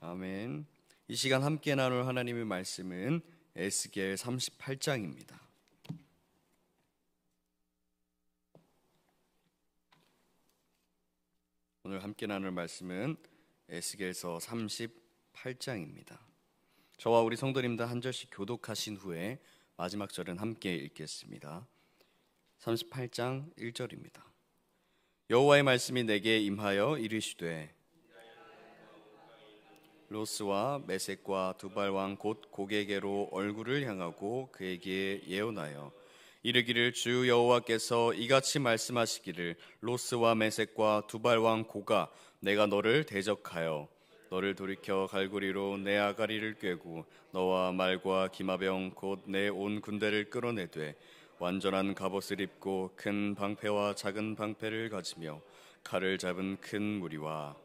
아멘. 이 시간 함께 나눌 하나님의 말씀은 에스겔 38장입니다. 오늘 함께 나눌 말씀은 에스겔서 38장입니다. 저와 우리 성도님들 한 절씩 교독하신 후에 마지막 절은 함께 읽겠습니다. 38장 1절입니다. 여호와의 말씀이 내게 임하여 이르시되 로스와 메섹과 두발 왕 곧 고게게로 얼굴을 향하고 그에게 예언하여 이르기를 주 여호와께서 이같이 말씀하시기를 로스와 메섹과 두발 왕 고가 내가 너를 대적하여 너를 돌이켜 갈고리로 내 아가리를 꿰고 너와 말과 기마병 곧 내 온 군대를 끌어내되 완전한 갑옷을 입고 큰 방패와 작은 방패를 가지며 칼을 잡은 큰 무리와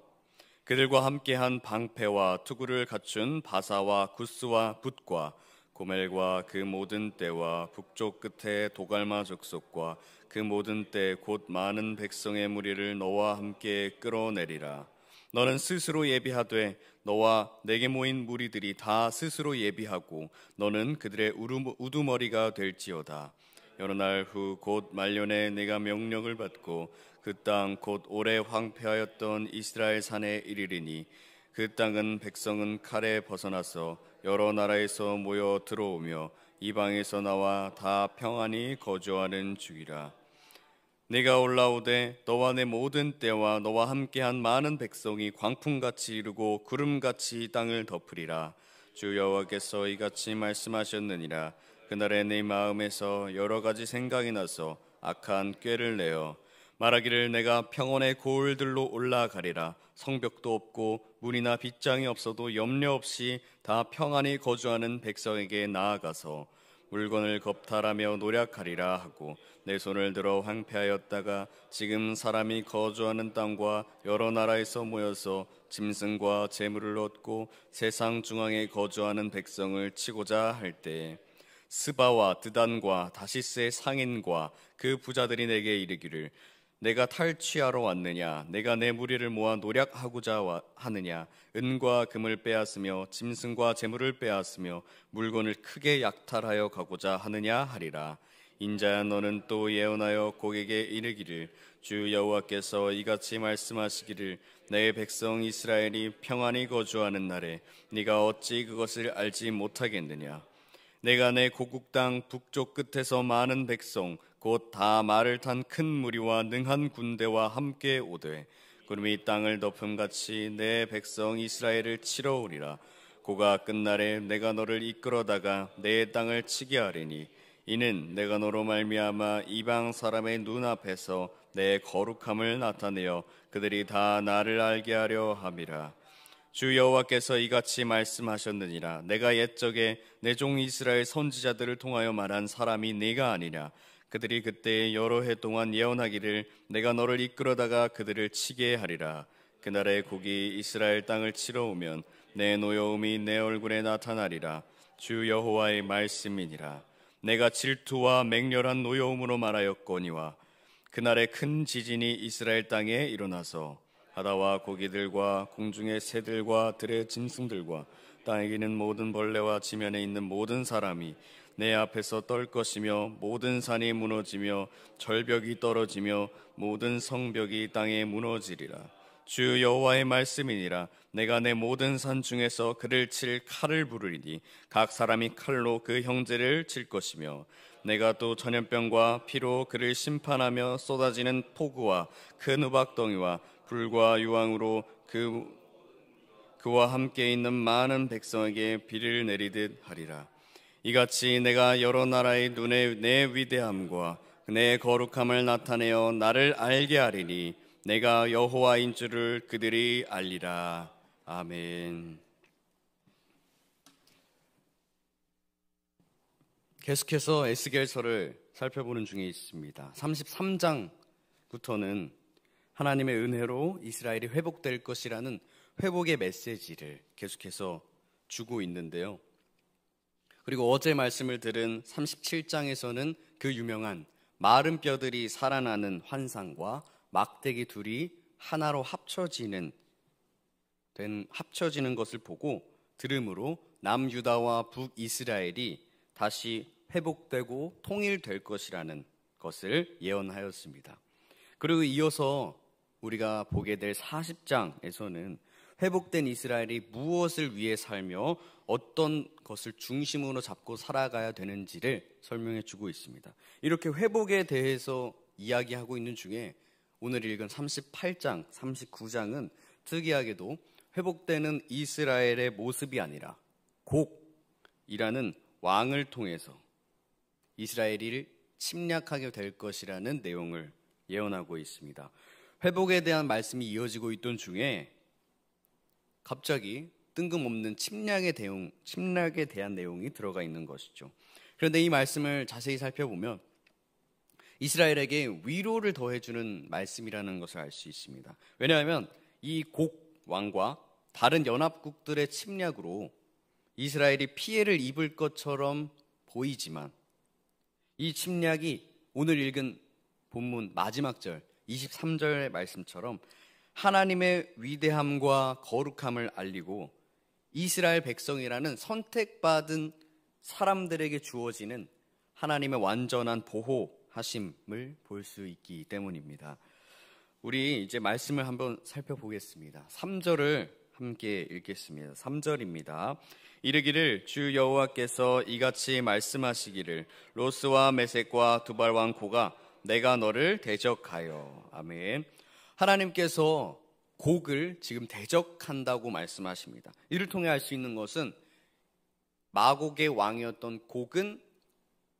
그들과 함께한 방패와 투구를 갖춘 바사와 구스와 붓과 고멜과 그 모든 떼와 북쪽 끝에 도갈마 족속과 그 모든 떼 곧 많은 백성의 무리를 너와 함께 끌어내리라. 너는 스스로 예비하되 너와 내게 모인 무리들이 다 스스로 예비하고 너는 그들의 우두머리가 될지어다. 여러 날 후 곧 말년에 내가 명령을 받고 그 땅 곧 오래 황폐하였던 이스라엘 산에 이르리니 그 땅은 백성은 칼에 벗어나서 여러 나라에서 모여 들어오며 이방에서 나와 다 평안히 거주하는 중이라. 내가 올라오되 너와 내 모든 떼와 너와 함께한 많은 백성이 광풍같이 이르고 구름같이 땅을 덮으리라. 주 여호와께서 이같이 말씀하셨느니라. 그날에 내 마음에서 여러 가지 생각이 나서 악한 꾀를 내어 말하기를 내가 평원의 고을들로 올라가리라. 성벽도 없고 문이나 빗장이 없어도 염려 없이 다 평안히 거주하는 백성에게 나아가서 물건을 겁탈하며 노략하리라 하고 내 손을 들어 황폐하였다가 지금 사람이 거주하는 땅과 여러 나라에서 모여서 짐승과 재물을 얻고 세상 중앙에 거주하는 백성을 치고자 할 때에 스바와 드단과 다시스의 상인과 그 부자들이 내게 이르기를 내가 탈취하러 왔느냐? 내가 내 무리를 모아 노략하고자 하느냐? 은과 금을 빼앗으며 짐승과 재물을 빼앗으며 물건을 크게 약탈하여 가고자 하느냐 하리라. 인자야 너는 또 예언하여 고객에게 이르기를 주 여호와께서 이같이 말씀하시기를 내 백성 이스라엘이 평안히 거주하는 날에 네가 어찌 그것을 알지 못하겠느냐? 내가 내 고국 땅 북쪽 끝에서 많은 백성 곧 다 말을 탄 큰 무리와 능한 군대와 함께 오되 구름이 땅을 덮음같이 내 백성 이스라엘을 치러 오리라. 고가 끝날에 내가 너를 이끌어다가 내 땅을 치게 하리니 이는 내가 너로 말미암아 이방 사람의 눈앞에서 내 거룩함을 나타내어 그들이 다 나를 알게 하려 함이라. 주 여호와께서 이같이 말씀하셨느니라. 내가 옛적에 내 종 이스라엘 선지자들을 통하여 말한 사람이 네가 아니냐? 그들이 그때 여러 해 동안 예언하기를 내가 너를 이끌어다가 그들을 치게 하리라. 그날에 곡이 이스라엘 땅을 치러 오면 내 노여움이 내 얼굴에 나타나리라. 주 여호와의 말씀이니라. 내가 질투와 맹렬한 노여움으로 말하였거니와 그날에 큰 지진이 이스라엘 땅에 일어나서 바다와 고기들과 공중의 새들과 들의 짐승들과 땅에 기는 모든 벌레와 지면에 있는 모든 사람이 내 앞에서 떨 것이며 모든 산이 무너지며 절벽이 떨어지며 모든 성벽이 땅에 무너지리라. 주 여호와의 말씀이니라. 내가 내 모든 산 중에서 그를 칠 칼을 부르리니 각 사람이 칼로 그 형제를 칠 것이며 내가 또 전염병과 피로 그를 심판하며 쏟아지는 폭우와 큰 우박덩이와 불과 유황으로 그와 함께 있는 많은 백성에게 비를 내리듯 하리라. 이같이 내가 여러 나라의 눈에 내 위대함과 내 거룩함을 나타내어 나를 알게 하리니 내가 여호와인 줄을 그들이 알리라. 아멘. 계속해서 에스겔서를 살펴보는 중에 있습니다. 33장부터는 하나님의 은혜로 이스라엘이 회복될 것이라는 회복의 메시지를 계속해서 주고 있는데요. 그리고 어제 말씀을 들은 37장에서는 그 유명한 마른 뼈들이 살아나는 환상과 막대기 둘이 하나로 합쳐지는 된 합쳐지는 것을 보고 들음으로 남유다와 북이스라엘이 다시 회복되고 통일될 것이라는 것을 예언하였습니다. 그리고 이어서 우리가 보게 될 40장에서는 회복된 이스라엘이 무엇을 위해 살며 어떤 것을 중심으로 잡고 살아가야 되는지를 설명해 주고 있습니다. 이렇게 회복에 대해서 이야기하고 있는 중에 오늘 읽은 38장, 39장은 특이하게도 회복되는 이스라엘의 모습이 아니라 곡이라는 왕을 통해서 이스라엘이 침략하게 될 것이라는 내용을 예언하고 있습니다. 회복에 대한 말씀이 이어지고 있던 중에 갑자기 뜬금없는 침략에 대한 내용이 들어가 있는 것이죠. 그런데 이 말씀을 자세히 살펴보면 이스라엘에게 위로를 더해주는 말씀이라는 것을 알 수 있습니다. 왜냐하면 이 곡 왕과 다른 연합국들의 침략으로 이스라엘이 피해를 입을 것처럼 보이지만 이 침략이 오늘 읽은 본문 마지막 절 23절의 말씀처럼 하나님의 위대함과 거룩함을 알리고 이스라엘 백성이라는 선택받은 사람들에게 주어지는 하나님의 완전한 보호하심을 볼 수 있기 때문입니다. 우리 이제 말씀을 한번 살펴보겠습니다. 3절을 함께 읽겠습니다. 3절입니다. 이르기를 주 여호와께서 이같이 말씀하시기를 로스와 메섹과 두발 왕 고가 내가 너를 대적하여. 아멘. 하나님께서 곡을 지금 대적한다고 말씀하십니다. 이를 통해 알 수 있는 것은 마곡의 왕이었던 곡은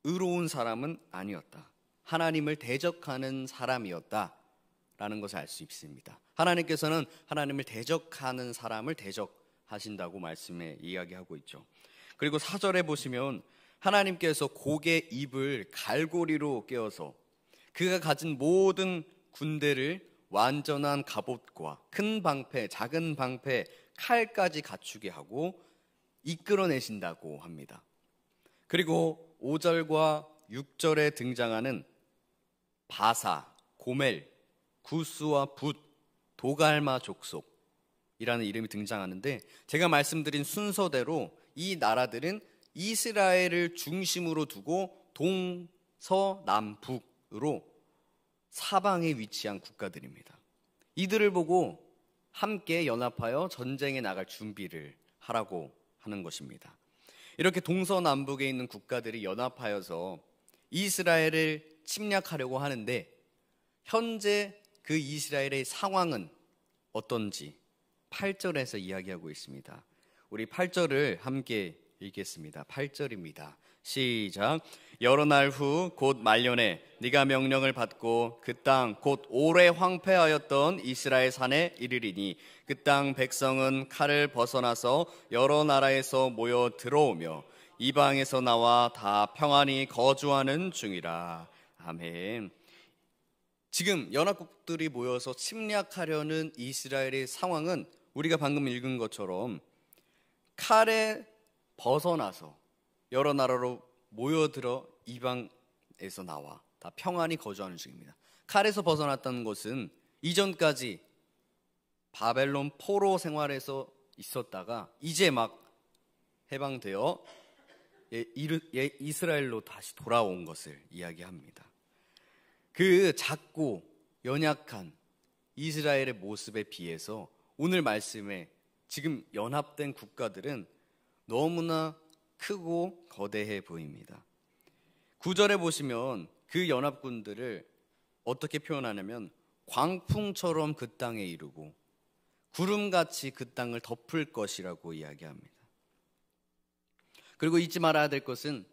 의로운 사람은 아니었다. 하나님을 대적하는 사람이었다라는 것을 알 수 있습니다. 하나님께서는 하나님을 대적하는 사람을 대적하신다고 말씀에 이야기하고 있죠. 그리고 4절에 보시면 하나님께서 곡의 입을 갈고리로 꿰어서 그가 가진 모든 군대를 완전한 갑옷과 큰 방패, 작은 방패, 칼까지 갖추게 하고 이끌어내신다고 합니다. 그리고 5절과 6절에 등장하는 바사, 고멜, 구스와 붓, 도갈마 족속이라는 이름이 등장하는데 제가 말씀드린 순서대로 이 나라들은 이스라엘을 중심으로 두고 동서남북으로 사방에 위치한 국가들입니다. 이들을 보고 함께 연합하여 전쟁에 나갈 준비를 하라고 하는 것입니다. 이렇게 동서남북에 있는 국가들이 연합하여서 이스라엘을 침략하려고 하는데 현재 그 이스라엘의 상황은 어떤지 8절에서 이야기하고 있습니다. 우리 8절을 함께 읽겠습니다. 8절입니다. 시작. 여러 날 후 곧 말년에 네가 명령을 받고 그 땅 곧 오래 황폐하였던 이스라엘 산에 이르리니 그 땅 백성은 칼을 벗어나서 여러 나라에서 모여 들어오며 이방에서 나와 다 평안히 거주하는 중이라. 아멘. 지금 연합국들이 모여서 침략하려는 이스라엘의 상황은 우리가 방금 읽은 것처럼 칼에 벗어나서 여러 나라로 모여들어 이방에서 나와 다 평안히 거주하는 중입니다. 칼에서 벗어났다는 것은 이전까지 바벨론 포로 생활에서 있었다가 이제 막 해방되어 이스라엘로 다시 돌아온 것을 이야기합니다. 그 작고 연약한 이스라엘의 모습에 비해서 오늘 말씀에 지금 연합된 국가들은 너무나 크고 거대해 보입니다. 9절에 보시면 그 연합군들을 어떻게 표현하냐면 광풍처럼 그 땅에 이르고 구름같이 그 땅을 덮을 것이라고 이야기합니다. 그리고 잊지 말아야 될 것은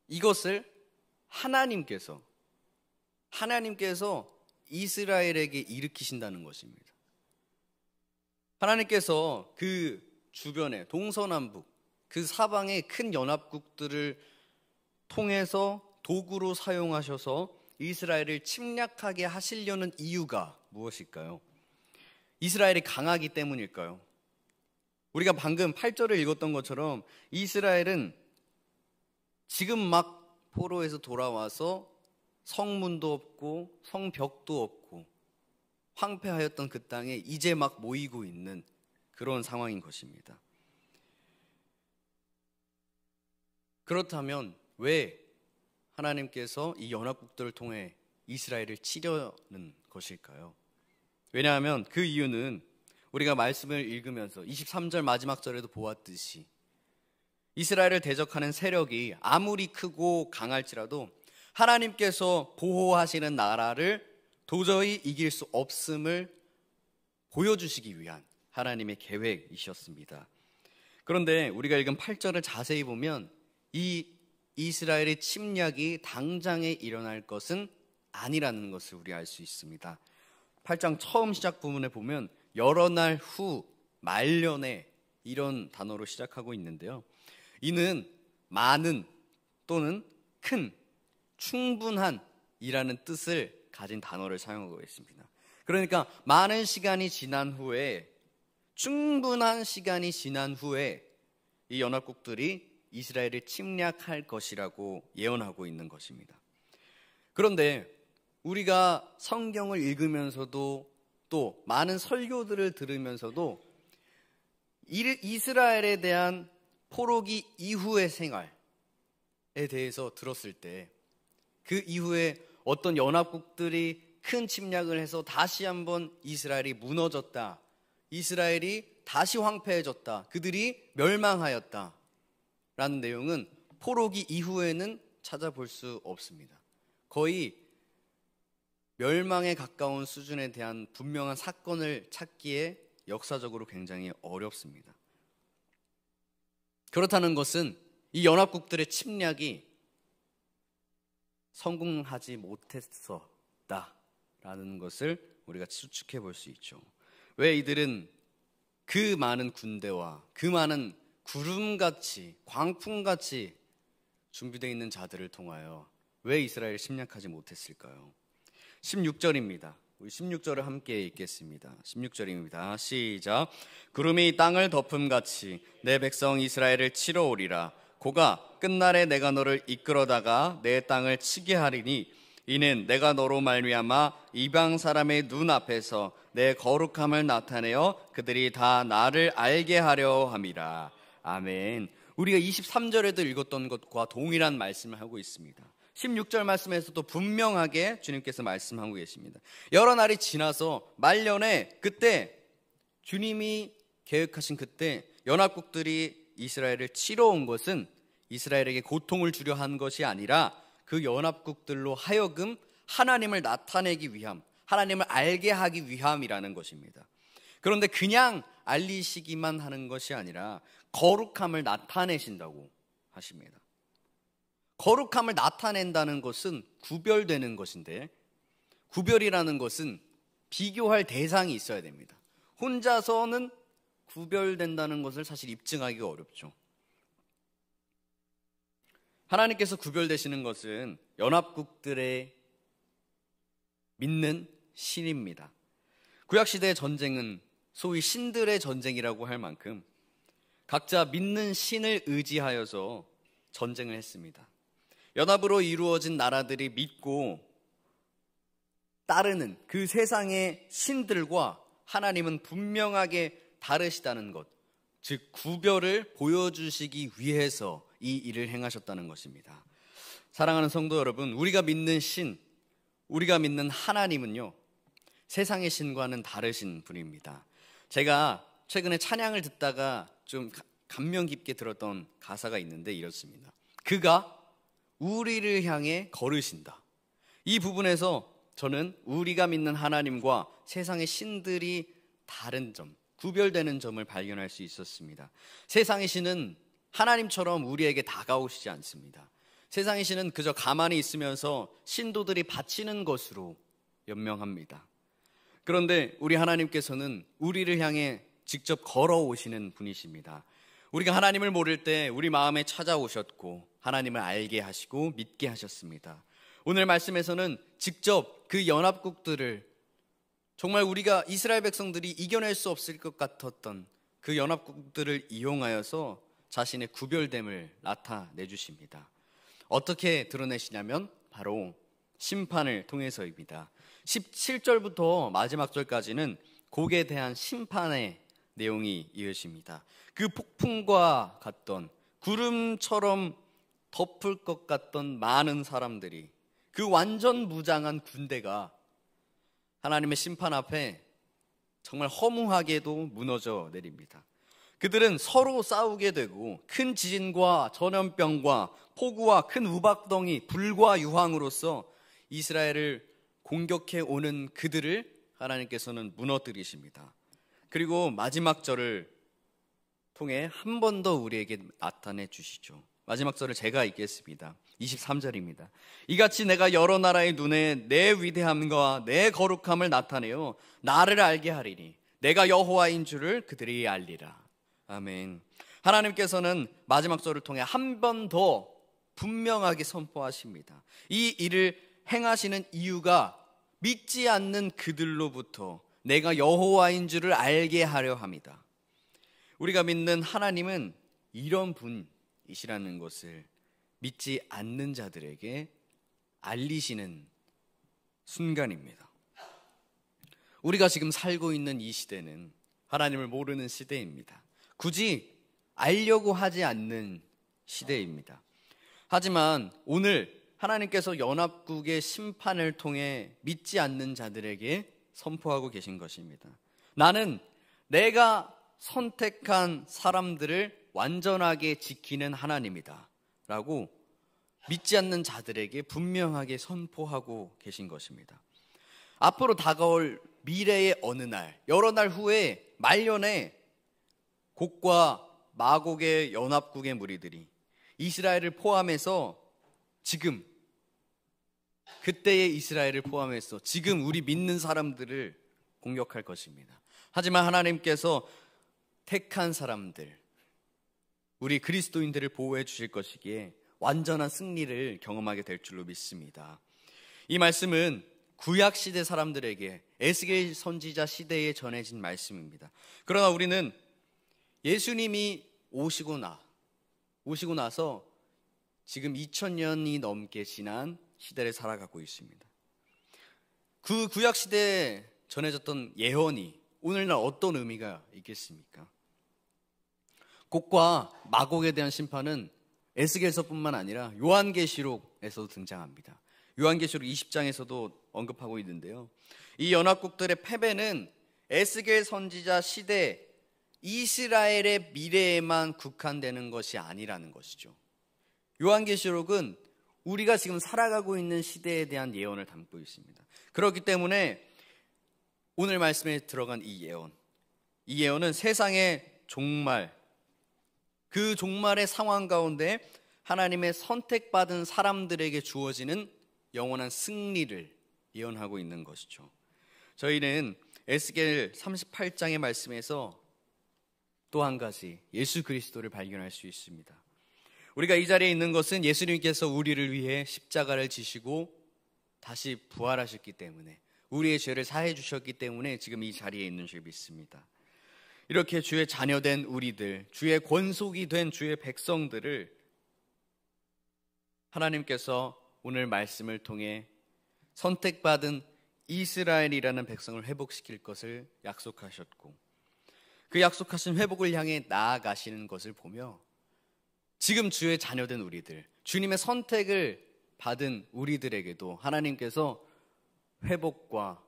이것을 하나님께서 이스라엘에게 일으키신다는 것입니다. 하나님께서 그 주변에 동서남북 그 사방의 큰 연합국들을 통해서 도구로 사용하셔서 이스라엘을 침략하게 하시려는 이유가 무엇일까요? 이스라엘이 강하기 때문일까요? 우리가 방금 8절을 읽었던 것처럼 이스라엘은 지금 막 포로에서 돌아와서 성문도 없고 성벽도 없고 황폐하였던 그 땅에 이제 막 모이고 있는 그런 상황인 것입니다. 그렇다면 왜 하나님께서 이 연합국들을 통해 이스라엘을 치려는 것일까요? 왜냐하면 그 이유는 우리가 말씀을 읽으면서 23절 마지막 절에도 보았듯이 이스라엘을 대적하는 세력이 아무리 크고 강할지라도 하나님께서 보호하시는 나라를 도저히 이길 수 없음을 보여주시기 위한 하나님의 계획이셨습니다. 그런데 우리가 읽은 8절을 자세히 보면 이 이스라엘의 침략이 당장에 일어날 것은 아니라는 것을 우리 알 수 있습니다. 8장 처음 시작 부분에 보면 여러 날 후 말년에 이런 단어로 시작하고 있는데요. 이는 많은 또는 큰, 충분한 이라는 뜻을 가진 단어를 사용하고 있습니다. 그러니까 많은 시간이 지난 후에, 충분한 시간이 지난 후에 이 연합국들이 이스라엘을 침략할 것이라고 예언하고 있는 것입니다. 그런데 우리가 성경을 읽으면서도 또 많은 설교들을 들으면서도 이스라엘에 대한 포로기 이후의 생활에 대해서 들었을 때 그 이후에 어떤 연합국들이 큰 침략을 해서 다시 한번 이스라엘이 무너졌다, 이스라엘이 다시 황폐해졌다, 그들이 멸망하였다 라는 내용은 포로기 이후에는 찾아볼 수 없습니다. 거의 멸망에 가까운 수준에 대한 분명한 사건을 찾기에 역사적으로 굉장히 어렵습니다. 그렇다는 것은 이 연합국들의 침략이 성공하지 못했었다라는 것을 우리가 추측해 볼 수 있죠. 왜 이들은 그 많은 군대와 그 많은 구름같이 광풍같이 준비되어 있는 자들을 통하여 왜 이스라엘을 침략하지 못했을까요? 16절입니다. 우리 16절을 함께 읽겠습니다. 16절입니다. 시작. 구름이 땅을 덮음같이 내 백성 이스라엘을 치러 오리라. 고가 끝날에 내가 너를 이끌어다가 내 땅을 치게 하리니 이는 내가 너로 말미암아 이방 사람의 눈앞에서 내 거룩함을 나타내어 그들이 다 나를 알게 하려 함이라. 아멘. 우리가 23절에도 읽었던 것과 동일한 말씀을 하고 있습니다. 16절 말씀에서도 분명하게 주님께서 말씀하고 계십니다. 여러 날이 지나서 말년에 그때 주님이 계획하신 그때 연합국들이 이스라엘을 치러 온 것은 이스라엘에게 고통을 주려 한 것이 아니라 그 연합국들로 하여금 하나님을 나타내기 위함, 하나님을 알게 하기 위함이라는 것입니다. 그런데 그냥 알리시기만 하는 것이 아니라 거룩함을 나타내신다고 하십니다. 거룩함을 나타낸다는 것은 구별되는 것인데, 구별이라는 것은 비교할 대상이 있어야 됩니다. 혼자서는 구별된다는 것을 사실 입증하기가 어렵죠. 하나님께서 구별되시는 것은 연합국들의 믿는 신입니다. 구약시대의 전쟁은 소위 신들의 전쟁이라고 할 만큼 각자 믿는 신을 의지하여서 전쟁을 했습니다. 연합으로 이루어진 나라들이 믿고 따르는 그 세상의 신들과 하나님은 분명하게 다르시다는 것, 즉 구별을 보여주시기 위해서 이 일을 행하셨다는 것입니다. 사랑하는 성도 여러분, 우리가 믿는 신, 우리가 믿는 하나님은요, 세상의 신과는 다르신 분입니다. 제가 최근에 찬양을 듣다가 좀 감명 깊게 들었던 가사가 있는데 이렇습니다. 그가 우리를 향해 걸으신다. 이 부분에서 저는 우리가 믿는 하나님과 세상의 신들이 다른 점, 구별되는 점을 발견할 수 있었습니다. 세상의 신은 하나님처럼 우리에게 다가오시지 않습니다. 세상의 신은 그저 가만히 있으면서 신도들이 바치는 것으로 연명합니다. 그런데 우리 하나님께서는 우리를 향해 직접 걸어오시는 분이십니다. 우리가 하나님을 모를 때 우리 마음에 찾아오셨고 하나님을 알게 하시고 믿게 하셨습니다. 오늘 말씀에서는 직접 그 연합국들을, 정말 우리가 이스라엘 백성들이 이겨낼 수 없을 것 같았던 그 연합국들을 이용하여서 자신의 구별됨을 나타내 주십니다. 어떻게 드러내시냐면 바로 심판을 통해서입니다. 17절부터 마지막 절까지는 곡에 대한 심판의 내용이 이어집니다. 그 폭풍과 같던 구름처럼 덮을 것 같던 많은 사람들이, 그 완전 무장한 군대가 하나님의 심판 앞에 정말 허무하게도 무너져 내립니다. 그들은 서로 싸우게 되고 큰 지진과 전염병과 폭우와 큰 우박덩이, 불과 유황으로서 이스라엘을 공격해 오는 그들을 하나님께서는 무너뜨리십니다. 그리고 마지막 절을 통해 한 번 더 우리에게 나타내 주시죠. 마지막 절을 제가 읽겠습니다. 23절입니다. 이같이 내가 여러 나라의 눈에 내 위대함과 내 거룩함을 나타내어 나를 알게 하리니 내가 여호와인 줄을 그들이 알리라. 아멘. 하나님께서는 마지막 절을 통해 한 번 더 분명하게 선포하십니다. 이 일을 행하시는 이유가 믿지 않는 그들로부터 내가 여호와인 줄을 알게 하려 합니다. 우리가 믿는 하나님은 이런 분이시라는 것을 믿지 않는 자들에게 알리시는 순간입니다. 우리가 지금 살고 있는 이 시대는 하나님을 모르는 시대입니다. 굳이 알려고 하지 않는 시대입니다. 하지만 오늘 하나님께서 연합국의 심판을 통해 믿지 않는 자들에게 선포하고 계신 것입니다. 나는 내가 선택한 사람들을 완전하게 지키는 하나님이다 라고 믿지 않는 자들에게 분명하게 선포하고 계신 것입니다. 앞으로 다가올 미래의 어느 날, 여러 날 후에 말년에 곡과 마곡의 연합국의 무리들이 이스라엘을 포함해서 지금, 그때의 이스라엘을 포함해서 지금 우리 믿는 사람들을 공격할 것입니다. 하지만 하나님께서 택한 사람들, 우리 그리스도인들을 보호해 주실 것이기에 완전한 승리를 경험하게 될 줄로 믿습니다. 이 말씀은 구약시대 사람들에게 에스겔 선지자 시대에 전해진 말씀입니다. 그러나 우리는 예수님이 오시고 나서 지금 2000년이 넘게 지난 시대를 살아가고 있습니다. 그 구약시대에 전해졌던 예언이 오늘날 어떤 의미가 있겠습니까? 곡과 마곡에 대한 심판은 에스겔서뿐만 아니라 요한계시록에서도 등장합니다. 요한계시록 20장에서도 언급하고 있는데요. 이 연합국들의 패배는 에스겔 선지자 시대 이스라엘의 미래에만 국한되는 것이 아니라는 것이죠. 요한계시록은 우리가 지금 살아가고 있는 시대에 대한 예언을 담고 있습니다. 그렇기 때문에 오늘 말씀에 들어간 이 예언은 세상의 종말, 그 종말의 상황 가운데 하나님의 선택받은 사람들에게 주어지는 영원한 승리를 예언하고 있는 것이죠. 저희는 에스겔 38장의 말씀에서 또 한 가지 예수 그리스도를 발견할 수 있습니다. 우리가 이 자리에 있는 것은 예수님께서 우리를 위해 십자가를 지시고 다시 부활하셨기 때문에, 우리의 죄를 사해 주셨기 때문에 지금 이 자리에 있는 줄 믿습니다. 이렇게 주의 자녀된 우리들, 주의 권속이 된 주의 백성들을 하나님께서 오늘 말씀을 통해 선택받은 이스라엘이라는 백성을 회복시킬 것을 약속하셨고, 그 약속하신 회복을 향해 나아가시는 것을 보며 지금 주의 자녀된 우리들, 주님의 선택을 받은 우리들에게도 하나님께서 회복과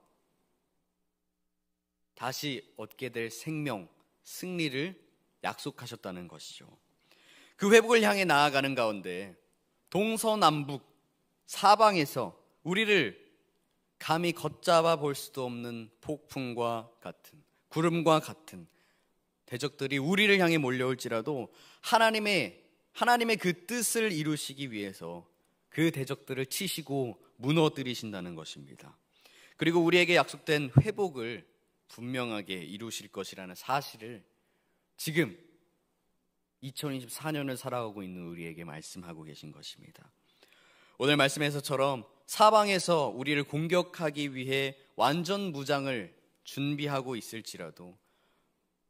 다시 얻게 될 생명, 승리를 약속하셨다는 것이죠. 그 회복을 향해 나아가는 가운데 동서남북 사방에서 우리를 감히 걷잡아 볼 수도 없는 폭풍과 같은, 구름과 같은 대적들이 우리를 향해 몰려올지라도 하나님의 그 뜻을 이루시기 위해서 그 대적들을 치시고 무너뜨리신다는 것입니다. 그리고 우리에게 약속된 회복을 분명하게 이루실 것이라는 사실을 지금 2024년을 살아가고 있는 우리에게 말씀하고 계신 것입니다. 오늘 말씀에서처럼 사방에서 우리를 공격하기 위해 완전 무장을 준비하고 있을지라도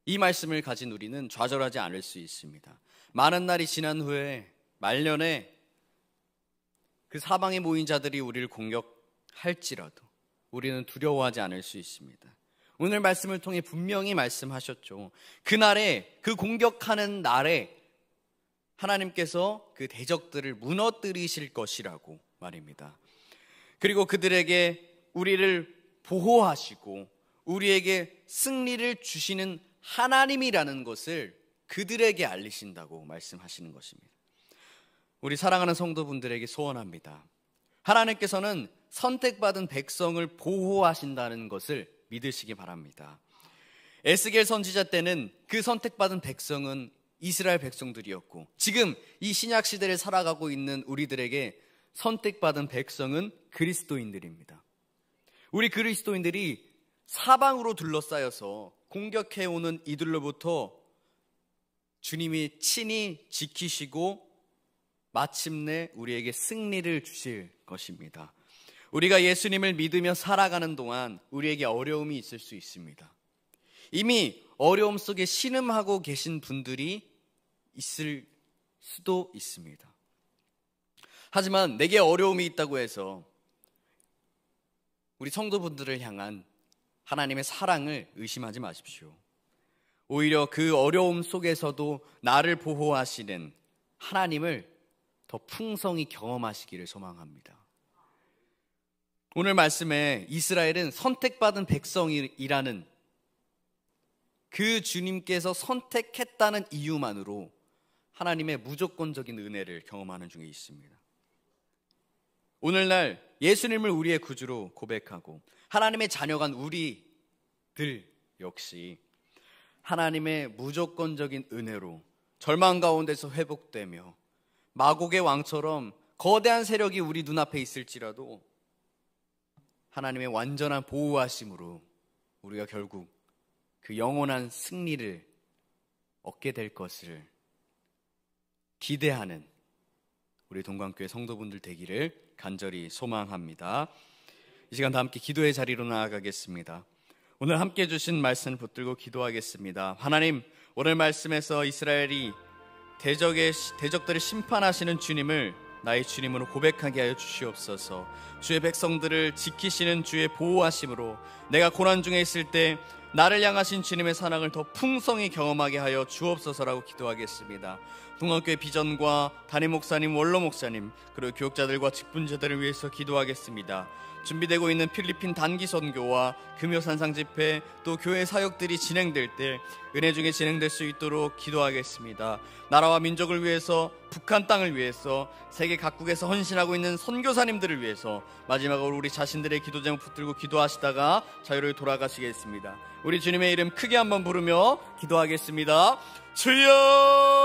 이 말씀을 가진 우리는 좌절하지 않을 수 있습니다. 많은 날이 지난 후에 말년에 그 사방에 모인 자들이 우리를 공격할지라도 우리는 두려워하지 않을 수 있습니다. 오늘 말씀을 통해 분명히 말씀하셨죠. 그날에, 그 공격하는 날에 하나님께서 그 대적들을 무너뜨리실 것이라고 말입니다. 그리고 그들에게 우리를 보호하시고 우리에게 승리를 주시는 하나님이라는 것을 그들에게 알리신다고 말씀하시는 것입니다. 우리 사랑하는 성도분들에게 소원합니다. 하나님께서는 선택받은 백성을 보호하신다는 것을 믿으시기 바랍니다. 에스겔 선지자 때는 그 선택받은 백성은 이스라엘 백성들이었고, 지금 이 신약 시대를 살아가고 있는 우리들에게 선택받은 백성은 그리스도인들입니다. 우리 그리스도인들이 사방으로 둘러싸여서 공격해오는 이들로부터 주님이 친히 지키시고 마침내 우리에게 승리를 주실 것입니다. 우리가 예수님을 믿으며 살아가는 동안 우리에게 어려움이 있을 수 있습니다. 이미 어려움 속에 신음하고 계신 분들이 있을 수도 있습니다. 하지만 내게 어려움이 있다고 해서 우리 성도분들을 향한 하나님의 사랑을 의심하지 마십시오. 오히려 그 어려움 속에서도 나를 보호하시는 하나님을 더 풍성히 경험하시기를 소망합니다. 오늘 말씀에 이스라엘은 선택받은 백성이라는 그 주님께서 선택했다는 이유만으로 하나님의 무조건적인 은혜를 경험하는 중에 있습니다. 오늘날 예수님을 우리의 구주로 고백하고 하나님의 자녀간 우리들 역시 하나님의 무조건적인 은혜로 절망 가운데서 회복되며 마곡의 왕처럼 거대한 세력이 우리 눈앞에 있을지라도 하나님의 완전한 보호하심으로 우리가 결국 그 영원한 승리를 얻게 될 것을 기대하는 우리 동관교회 성도분들 되기를 간절히 소망합니다. 이 시간 다 함께 기도의 자리로 나아가겠습니다. 오늘 함께 해주신 말씀을 붙들고 기도하겠습니다. 하나님, 오늘 말씀에서 이스라엘이 대적들을 심판하시는 주님을 나의 주님으로 고백하게 하여 주시옵소서. 주의 백성들을 지키시는 주의 보호하심으로 내가 고난 중에 있을 때 나를 향하신 주님의 사랑을 더 풍성히 경험하게 하여 주옵소서라고 기도하겠습니다. 동학교회 비전과 담임 목사님, 원로 목사님, 그리고 교육자들과 직분자들을 위해서 기도하겠습니다. 준비되고 있는 필리핀 단기 선교와 금요 산상 집회, 또 교회 사역들이 진행될 때 은혜 중에 진행될 수 있도록 기도하겠습니다. 나라와 민족을 위해서, 북한 땅을 위해서, 세계 각국에서 헌신하고 있는 선교사님들을 위해서 마지막으로 우리 자신들의 기도 제목 붙들고 기도하시다가 자유로이 돌아가시겠습니다. 우리 주님의 이름 크게 한번 부르며 기도하겠습니다. 주여!